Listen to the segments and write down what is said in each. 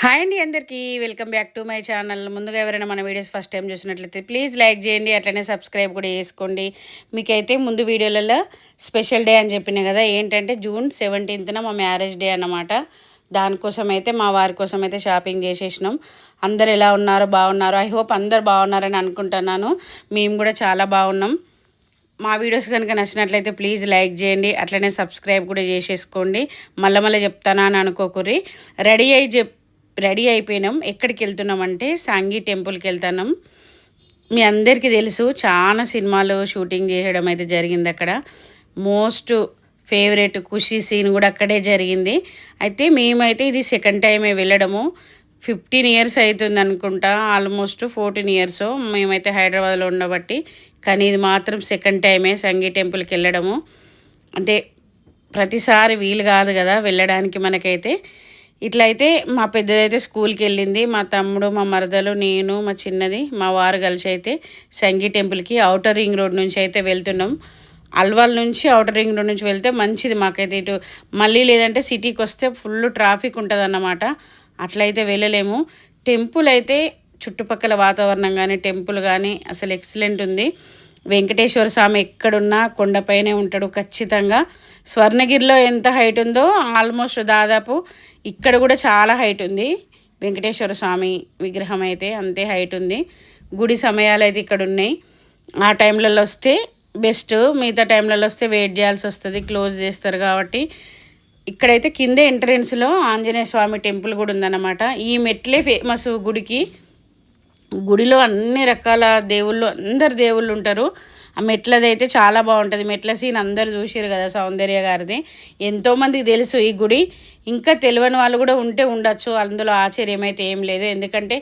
Hi అండి అందరికీ welcome back to my channel. ముందుగా ఎవరైనా మన వీడియోస్ ఫస్ట్ టైం చూసినట్లయితే ప్లీజ్ లైక్ చేయండి, అట్లనే సబ్స్క్రైబ్ కూడా చేసుకోండి. మీకైతే ముందు వీడియోలలో స్పెషల్ డే అని చెప్పిన కదా, ఏంటంటే జూన్ 17న మా మ్యారేజ్ డే అన్నమాట. దానికోసం అయితే మా వారి కోసం అయితే షాపింగ్ చేసేసినాం. అందరు ఎలా ఉన్నారో, బాగున్నారో, ఐ హోప్ అందరు బాగున్నారని అనుకుంటున్నాను. మేము కూడా చాలా బాగున్నాం. మా వీడియోస్ కనుక నచ్చినట్లయితే ప్లీజ్ లైక్ చేయండి, అట్లనే సబ్స్క్రైబ్ కూడా చేసేసుకోండి. మళ్ళీ చెప్తానా అని అనుకోకుర్రి. రెడీ అయ్యి రెడీ అయిపోయినాం. ఎక్కడికి వెళ్తున్నామంటే సాంఘీ టెంపుల్కి వెళ్తున్నాం. మీ అందరికీ తెలుసు, చాలా సినిమాలు షూటింగ్ చేయడం అయితే జరిగింది అక్కడ. మోస్ట్ ఫేవరెట్ ఖుషి సీన్ కూడా అక్కడే జరిగింది. అయితే మేమైతే ఇది సెకండ్ టైమే వెళ్ళడము. 15 ఇయర్స్ అవుతుంది అనుకుంటా, ఆల్మోస్ట్ 14 ఇయర్స్ మేమైతే హైదరాబాద్లో ఉండబట్టి. కానీ ఇది మాత్రం సెకండ్ టైమే సంగీ టెంపుల్కి వెళ్ళడము. అంటే ప్రతిసారి వీలు కాదు కదా వెళ్ళడానికి మనకైతే. ఇట్లయితే మా పెద్దదైతే స్కూల్కి వెళ్ళింది, మా తమ్ముడు, మా మరదలు, నేను, మా చిన్నది, మా వారు కలిసి అయితే సంగీ టెంపుల్కి ఔటర్ రింగ్ రోడ్ నుంచి అయితే వెళ్తున్నాం. అల్వాల్ నుంచి ఔటర్ రింగ్ రోడ్ నుంచి వెళ్తే మంచిది మాకైతే. ఇటు మళ్ళీ లేదంటే సిటీకి వస్తే ఫుల్ ట్రాఫిక్ ఉంటుంది అన్నమాట. అట్లయితే వెళ్ళలేము. టెంపుల్ అయితే చుట్టుపక్కల వాతావరణం కానీ టెంపుల్ కానీ అసలు ఎక్సలెంట్ ఉంది. వెంకటేశ్వర స్వామి ఎక్కడున్నా కొండపైనే ఉంటాడు ఖచ్చితంగా. స్వర్ణగిరిలో ఎంత హైట్ ఉందో ఆల్మోస్ట్ దాదాపు ఇక్కడ కూడా చాలా హైట్ ఉంది. వెంకటేశ్వర స్వామి విగ్రహం అయితే అంతే హైట్ ఉంది. గుడి సమయాలు అయితే ఇక్కడ ఉన్నాయి. ఆ టైంలలో వస్తే బెస్ట్, మిగతా టైంలలో వస్తే వెయిట్ చేయాల్సి వస్తుంది, క్లోజ్ చేస్తారు కాబట్టి. ఇక్కడైతే కింద ఎంట్రెన్స్లో ఆంజనేయ స్వామి టెంపుల్ కూడా ఉందన్నమాట. ఈ మెట్లే ఫేమస్ గుడికి. గుడిలో అన్ని రకాల దేవుళ్ళు, అందరు దేవుళ్ళు ఉంటారు. ఆ మెట్లది అయితే చాలా బాగుంటుంది. మెట్ల సీన్ అందరు చూసారు కదా, సౌందర్య గారిది. ఎంతోమందికి తెలుసు ఈ గుడి. ఇంకా తెలియని వాళ్ళు కూడా ఉంటే ఉండొచ్చు, అందులో ఆశ్చర్యం అయితే ఏం లేదు. ఎందుకంటే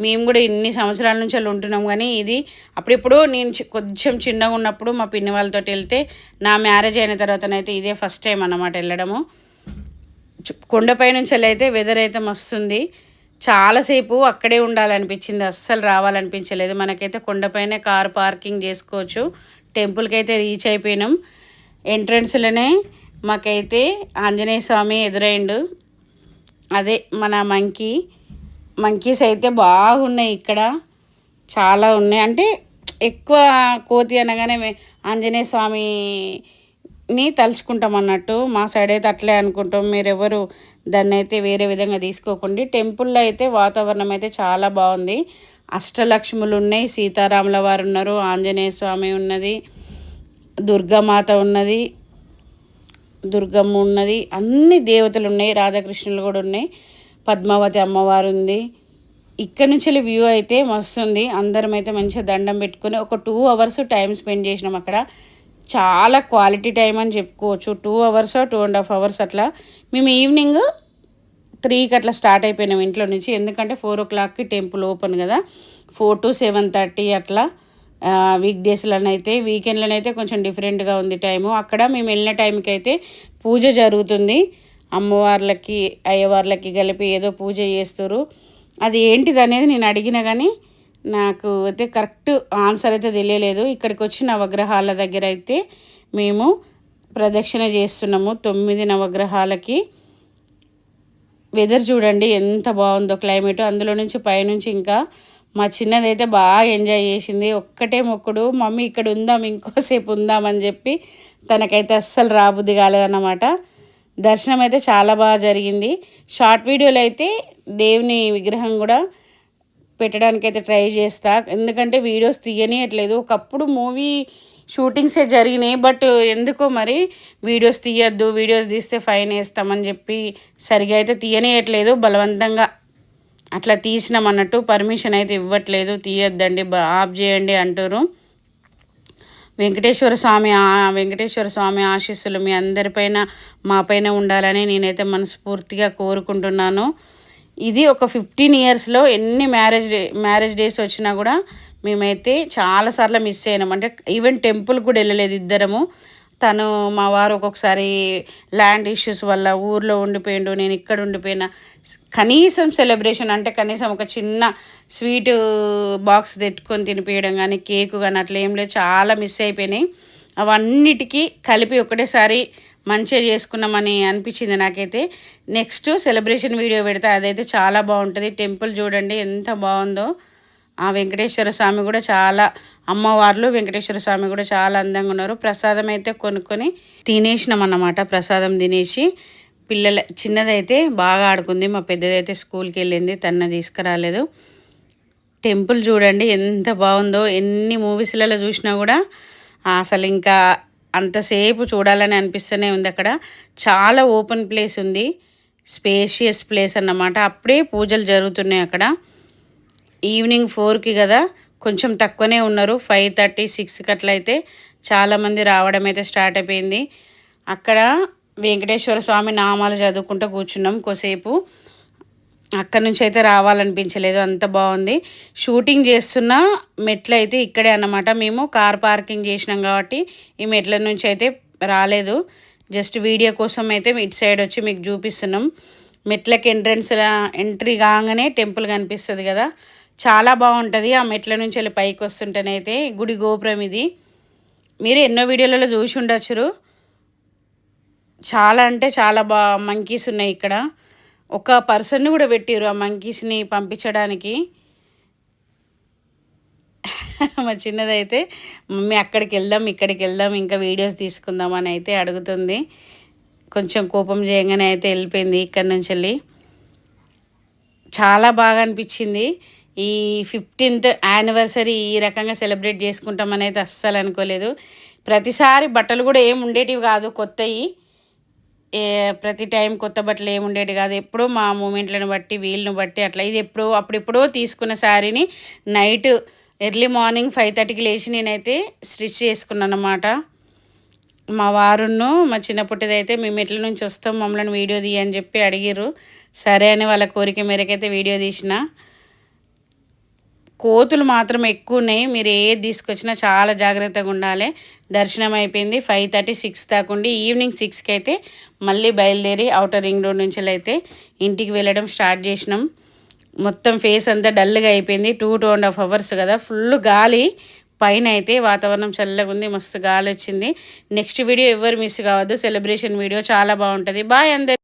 మేము కూడా ఇన్ని సంవత్సరాల నుంచి వాళ్ళు ఉంటున్నాం. కానీ ఇది అప్పుడెప్పుడు నేను కొంచెం చిన్నగా ఉన్నప్పుడు మా పిన్ని వాళ్ళతో వెళ్తే, నా మ్యారేజ్ అయిన తర్వాతనైతే ఇదే ఫస్ట్ టైం అన్నమాట వెళ్ళడము. కొండపై నుంచి అయితే వెదర్ అయితే మస్తుంది. చాలాసేపు అక్కడే ఉండాలనిపించింది, అస్సలు రావాలనిపించలేదు. మనకైతే కొండపైనే కారు పార్కింగ్ చేసుకోవచ్చు. టెంపుల్కి అయితే రీచ్ అయిపోయినాం. ఎంట్రన్స్లోనే మాకైతే ఆంజనేయ స్వామి ఎదురైండు. అదే మన మంకీస్ అయితే బాగున్నాయి ఇక్కడ, చాలా ఉన్నాయి. అంటే ఎక్కువ కోతి అనగానే ఆంజనేయ స్వామిని తలుచుకుంటాం అన్నట్టు. మా సైడ్ అయితే అట్లే అనుకుంటాం. మీరెవరు దాన్ని అయితే వేరే విధంగా తీసుకోకండి. టెంపుల్లో అయితే వాతావరణం అయితే చాలా బాగుంది. అష్టలక్ష్ములు ఉన్నాయి, సీతారాముల వారు ఉన్నారు, ఆంజనేయ స్వామి ఉన్నది, దుర్గామాత ఉన్నది, దుర్గమ్మ ఉన్నది, అన్ని దేవతలు ఉన్నాయి, రాధాకృష్ణులు కూడా ఉన్నాయి, పద్మావతి అమ్మవారు ఉంది. ఇక్కడ నుంచి వ్యూ అయితే మస్తు ఉంది. అందరం అయితే మంచిగా దండం పెట్టుకొని ఒక 2 అవర్స్ టైం స్పెండ్ చేసినాం అక్కడ. చాలా క్వాలిటీ టైం అని చెప్పుకోవచ్చు. 2 అవర్స్ 2.5 అవర్స్ అట్లా. మేము ఈవినింగ్ 3కి అట్లా స్టార్ట్ అయిపోయినాం ఇంట్లో నుంచి. ఎందుకంటే 4 o'clockకి టెంపుల్ ఓపెన్ కదా, 4 to 7:30 అట్లా. వీక్ డేస్లోనైతే, వీకెండ్లోనైతే కొంచెం డిఫరెంట్గా ఉంది టైము. అక్కడ మేము వెళ్ళిన టైంకి అయితే పూజ జరుగుతుంది. అమ్మవార్లకి అయ్యవార్లకి కలిపి ఏదో పూజ చేస్తారు. అది ఏంటిది అనేది నేను అడిగినా కానీ నాకు అయితే కరెక్ట్ ఆన్సర్ అయితే తెలియలేదు. ఇక్కడికి వచ్చి నవగ్రహాల దగ్గర అయితే మేము ప్రదక్షిణ చేస్తున్నాము. 9 నవగ్రహాలకి. వెదర్ చూడండి ఎంత బాగుందో, క్లైమేట్. అందులో నుంచి పైనుంచి ఇంకా మా చిన్నదైతే బాగా ఎంజాయ్ చేసింది. ఒక్కటే మొక్కుడు, మమ్మీ ఇక్కడ ఉందాం, ఇంకోసేపు ఉందామని చెప్పి. తనకైతే అస్సలు రాబుద్ది కాలేదన్నమాట. దర్శనం అయితే చాలా బాగా జరిగింది. షార్ట్ వీడియోలు అయితే దేవుని విగ్రహం కూడా పెట్టడానికి అయితే ట్రై చేస్తా, ఎందుకంటే వీడియోస్ తీయనియట్లేదు. ఒకప్పుడు మూవీ షూటింగ్సే జరిగినాయి, బట్ ఎందుకో మరి వీడియోస్ తీయద్దు, వీడియోస్ తీస్తే ఫైన్ వేస్తామని చెప్పి సరిగా అయితే తీయనియట్లేదు. బలవంతంగా అట్లా తీసినాం అన్నట్టు, పర్మిషన్ అయితే ఇవ్వట్లేదు. తీయొద్దండి, ఆఫ్ చేయండి అంటారు. వెంకటేశ్వర స్వామి ఆశీస్సులు మీ అందరిపైన, మా పైన ఉండాలని నేనైతే మనస్ఫూర్తిగా కోరుకుంటున్నాను. ఇది ఒక 15 ఇయర్స్లో ఎన్ని మ్యారేజ్ డేస్ వచ్చినా కూడా మేమైతే చాలాసార్లు మిస్ అయినాం. అంటే ఈవెన్ టెంపుల్ కూడా వెళ్ళలేదు ఇద్దరము. తను మా వారు ఒక్కొక్కసారి ల్యాండ్ ఇష్యూస్ వల్ల ఊర్లో ఉండిపోయిండు, నేను ఇక్కడ ఉండిపోయినా. కనీసం సెలబ్రేషన్ అంటే కనీసం ఒక చిన్న స్వీట్ బాక్స్ తెచ్చుకొని తినిపించడం కానీ, కేకు కానీ అట్లా ఏం లేదు. చాలా మిస్ అయిపోయినాయి. అవన్నిటికీ కలిపి ఒకటేసారి మంచిగా చేసుకున్నామని అనిపించింది నాకైతే. నెక్స్ట్ సెలబ్రేషన్ వీడియో పెడితే అదైతే చాలా బాగుంటుంది. టెంపుల్ చూడండి ఎంత బాగుందో. ఆ వెంకటేశ్వర స్వామి కూడా చాలా, అమ్మవార్లు వెంకటేశ్వర స్వామి కూడా చాలా అందంగా ఉన్నారు. ప్రసాదం అయితే కొనుక్కొని తినేసినాం అన్నమాట. ప్రసాదం తినేసి పిల్లల చిన్నదైతే బాగా ఆడుకుంది, మా పెద్దదైతే స్కూల్కి వెళ్ళింది, తన తీసుకురాలేదు. టెంపుల్ చూడండి ఎంత బాగుందో. ఎన్ని మూవీస్లలో చూసినా కూడా అసలు ఇంకా అంతసేపు చూడాలని అనిపిస్తూనే ఉంది. అక్కడ చాలా ఓపెన్ ప్లేస్ ఉంది, స్పేషియస్ ప్లేస్ అన్నమాట. అప్పుడే పూజలు జరుగుతున్నాయి అక్కడ. ఈవినింగ్ 4కి కదా, కొంచెం తక్కువనే ఉన్నారు. 5:30, 6కి అట్లయితే చాలామంది రావడం అయితే స్టార్ట్ అయిపోయింది. అక్కడ వెంకటేశ్వర స్వామి నామాలు చదువుకుంటూ కూర్చున్నాం కొద్దిసేపు. అక్కడి నుంచి అయితే రావాలనిపించలేదు, అంత బాగుంది. షూటింగ్ చేస్తున్న మెట్లు అయితే ఇక్కడే అన్నమాట. మేము కార్ పార్కింగ్ చేసినాం కాబట్టి ఈ మెట్ల నుంచి అయితే రాలేదు. జస్ట్ వీడియో కోసం అయితే ఇటు సైడ్ వచ్చి మీకు చూపిస్తున్నాం. మెట్లకి ఎంట్రీ కాగానే టెంపుల్ కనిపిస్తుంది కదా, చాలా బాగుంటుంది. ఆ మెట్ల నుంచి వెళ్ళి పైకి వస్తుంటేనైతే గుడి గోపురం ఇది. మీరు ఎన్నో వీడియోలలో చూసి ఉండొచ్చు. చాలా అంటే చాలా మంకీస్ ఉన్నాయి ఇక్కడ. ఒక పర్సన్ని కూడా పెట్టారు ఆ మంకీస్ని పంపించడానికి. మా చిన్నదైతే మమ్మీ అక్కడికి వెళ్దాం, ఇక్కడికి వెళ్దాం, ఇంకా వీడియోస్ తీసుకుందాం అని అయితే అడుగుతుంది. కొంచెం కోపం చేయగానే అయితే వెళ్ళిపోయింది ఇక్కడ నుంచి వెళ్ళి. చాలా బాగా అనిపించింది. ఈ 15th యానివర్సరీ ఈ రకంగా సెలబ్రేట్ చేసుకుంటామని అయితే అస్సలు అనుకోలేదు. ప్రతిసారి బట్టలు కూడా ఏమి ఉండేటివి కాదు కొత్తవి. ప్రతి టైం కొత్త బట్టలు ఏమి ఉండేవి కాదు. ఎప్పుడో మా మూమెంట్లను బట్టి వీళ్ళని బట్టి అట్లా. ఇది అప్పుడెప్పుడో తీసుకున్న శారీని నైట్ ఎర్లీ మార్నింగ్ 5:30కి లేచి నేనైతే స్టిచ్ చేసుకున్నాను అన్నమాట. మా వారును మా చిన్న పుట్టిదైతే మేము ఎట్ల నుంచి వస్తాం, మమ్మల్ని వీడియో తీయని చెప్పి అడిగిర్రు. సరే అని వాళ్ళ కోరిక మేరకైతే వీడియో తీసిన. కోతులు మాత్రం ఎక్కువ ఉన్నాయి. మీరు ఏది తీసుకొచ్చినా చాలా జాగ్రత్తగా ఉండాలి. దర్శనం అయిపోయింది 5:30, 6 దాకుండి. ఈవినింగ్ 6కి అయితే మళ్ళీ బయలుదేరి అవుటర్ రింగ్ రోడ్ నుంచి అయితే ఇంటికి వెళ్ళడం స్టార్ట్ చేసినాం. మొత్తం ఫేస్ అంతా డల్గా అయిపోయింది. 2.5 hours కదా, ఫుల్ గాలి. పైన అయితే వాతావరణం చల్లగా ఉంది, మస్తు గాలి వచ్చింది. నెక్స్ట్ వీడియో ఎవరు మిస్ కావద్దు, సెలబ్రేషన్ వీడియో చాలా బాగుంటుంది. బాయ్ అందరు.